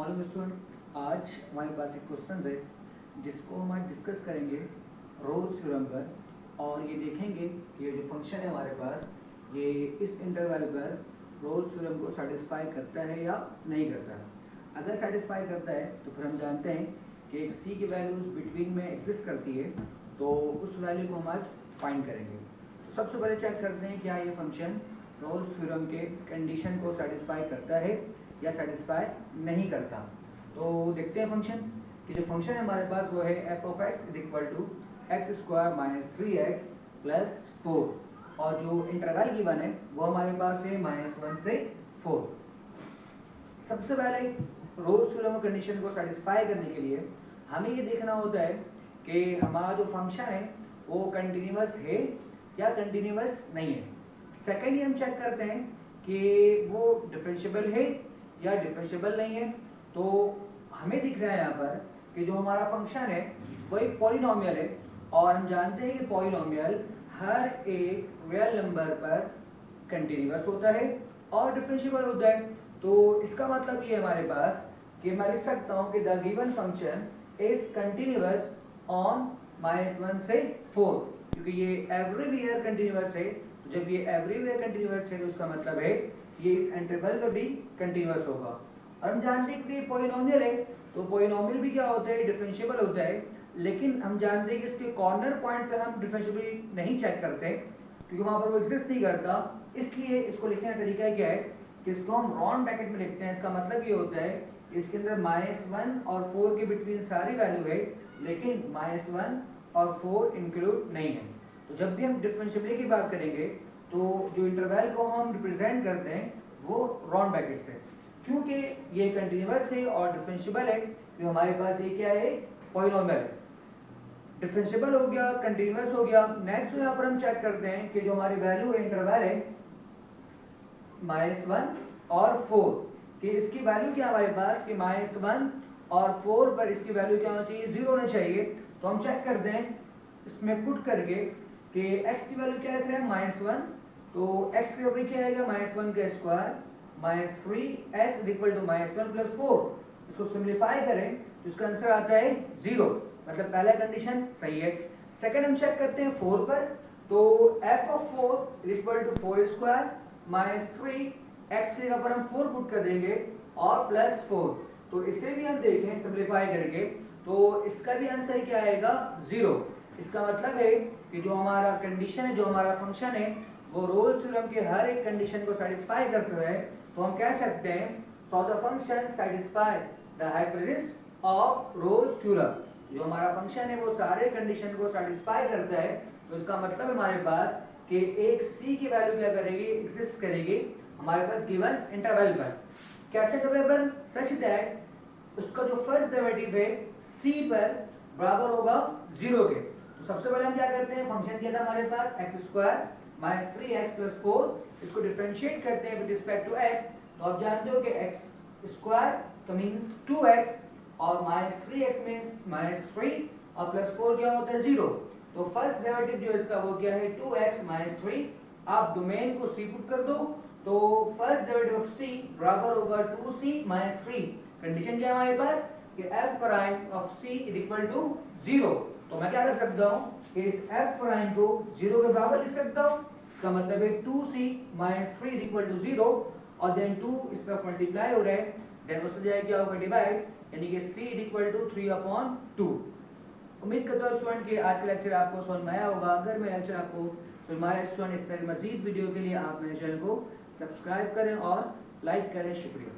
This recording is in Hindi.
मॉर्निंग स्टूडेंट, आज हमारे पास एक क्वेश्चन है जिसको हम आज डिस्कस करेंगे रोल्स थ्योरम पर। और ये देखेंगे कि ये जो फंक्शन है हमारे पास ये इस इंटरवल पर रोल्स थ्योरम को सेटिस्फाई करता है या नहीं करता है। अगर सेटिस्फाई करता है तो फिर हम जानते हैं कि एक सी की वैल्यूज बिटवीन में एग्जिस्ट करती है, तो उस वैल्यू को हम आज फाइंड करेंगे। तो सबसे पहले चेक करते हैं क्या ये फंक्शन रोल्स थ्योरम के कंडीशन को सेटिस्फाई करता है या सेटिस्फाई नहीं करता। तो देखते हैं फंक्शन कि जो फंक्शन है हमारे पास वो है F of X is equal to X square minus 3x plus 4, और जो इंटरवल गिवन है वो हमारे पास है -1 से 4। सबसे पहले रोल्स थ्योरम कंडीशन को सेटिस्फाई करने के लिए हमें ये देखना होता है कि हमारा जो फंक्शन है वो कंटिन्यूअस है या कंटिन्यूअस नहीं है। सेकेंडली हम चेक करते हैं कि वो डिफरेंशिएबल है या डिफरेंशिएबल नहीं है। तो हमें दिख रहा है यहाँ पर कि जो हमारा फंक्शन है वो एक पॉलिनोमियल है, और हम जानते हैं कि पॉलिनोमियल हर एक रियल नंबर पर कंटिन्यूअस होता है और डिफरेंशिएबल होता है। तो इसका मतलब ये हमारे पास कि मैं लिख सकता हूँ कि the given function is continuous on -1 से 4, क्योंकि ये एवरीवेयर कंटिन्यूअस है। तो जब ये एवरीवेयर कंटिन्यूअस है तो उसका मतलब है ये इस इंटरवल में भी कंटिन्यूअस होगा। और हम जानते हैं कि पॉलिनोमियल है, तो पॉलिनोमियल भी क्या होता है, डिफरेंशिएबल होता है। लेकिन हम जानते हैं कि इसके कॉर्नर पॉइंट पे हम डिफरेंशिएबिलिटी नहीं चेक करते क्योंकि वहां पर वो एग्जिस्ट नहीं करता। इसलिए इसको लिखने का तरीका क्या है कि इसको हम राउंड ब्रैकेट में लिखते हैं। इसका मतलब ये होता है कि इसके अंदर -1 और 4 के बिटवीन सारी वैल्यू है, लेकिन -1 और 4 इंक्लूड नहीं है। तो जब भी हम डिफरेंशिएबिलिटी की बात करेंगे तो जो इंटरवल को हम रिप्रेजेंट करते हैं वो राउंड ब्रैकेट से, क्योंकि ये कंटिन्यूअस है और डिफरेंशिएबल है। तो हमारे पास ये क्या है, पॉलिनोमियल है। डिफरेंशिएबल हो गया, कंटिन्यूअस हो गया। नेक्स्ट यहाँ पर हम चेक करते हैं कि जो हमारी वैल्यू है इंटरवल है -1 और 4 कि इसकी वैल्यू क्या हमारे पास कि -1 और 4 पर इसकी वैल्यू क्या होनी चाहिए, 0 होनी चाहिए। तो हम चेक करते हैं इसमें पुट करके कि x की वैल्यू क्या है -1, तो x की वैल्यू क्या आएगा -1 का स्क्वायर -3x -1 प्लस 4। इसको सिंपलीफाई करें तो इसका आंसर आता है 0, मतलब पहला कंडीशन सही है। सेकंड हम चेक करते हैं 4 पर, तो f of 4 equal to 4 square -3x की जगह पर हम 4 पुट कर देंगे और प्लस 4। तो इसे भी हम देखें सिंपलीफाई करके तो इसका भी आंसर क्या आएगा 0। इसका मतलब है कि जो हमारा कंडीशन है, जो हमारा फंक्शन है वो रोल्स थ्योरम के हर एक कंडीशन को सेटिस्फाई करता है। तो हम कह सकते हैं so the function satisfy the hypothesis of Rolle's theorem. जो हमारा फंक्शन है वो सारे कंडीशन को सेटिस्फाई करता है। तो इसका मतलब हमारे पास कि एक c की वैल्यू क्या करेगी, एग्जिस्ट करेगी हमारे पास गिवन इंटरवल पर। कैसे इंटरवल पर, सच दैट उसका जो फर्स्ट डेरिवेटिव है c पर बराबर होगा 0 के। तो सबसे पहले हम क्या करते हैं, फंक्शन क्या था हमारे पास x² -3x प्लस 4, इसको डिफरेंशिएट करते हैं विद रिस्पेक्ट टू x। तो आप जानते हो कि x² तो मींस 2x और -3x मींस -3 और प्लस 4 क्या होता है 0। तो फर्स्ट डेरिवेटिव जो इसका वो क्या है 2x -3। आप डोमेन को c पुट कर दो, तो फर्स्ट डेरिवेटिव ऑफ c बराबर होगा 2c -3। कंडीशन क्या है हमारे पास कि f prime of c is equal to 0। तो मैं क्या कर सकता हूँ कि इस f प्राइम को 0 के बराबर लिख सकता हूँ। इसका मतलब है 2c -3 इक्वल टू 0, और देन 2 इस पर मल्टीप्लाई हो रहा है, देन उससे जाएगा क्या होगा डिवाइड, यानी कि c इक्वल टू 3/2। उम्मीद करता हूँ स्टूडेंट कि आज का लेक्चर आपको समझ में आया होगा। अगर मेरा लेक्चर आपको तो हमारे स्टूडेंट इस तरह मजीद वीडियो के लिए आप मेरे चैनल को सब्सक्राइब करें और लाइक करें। शुक्रिया।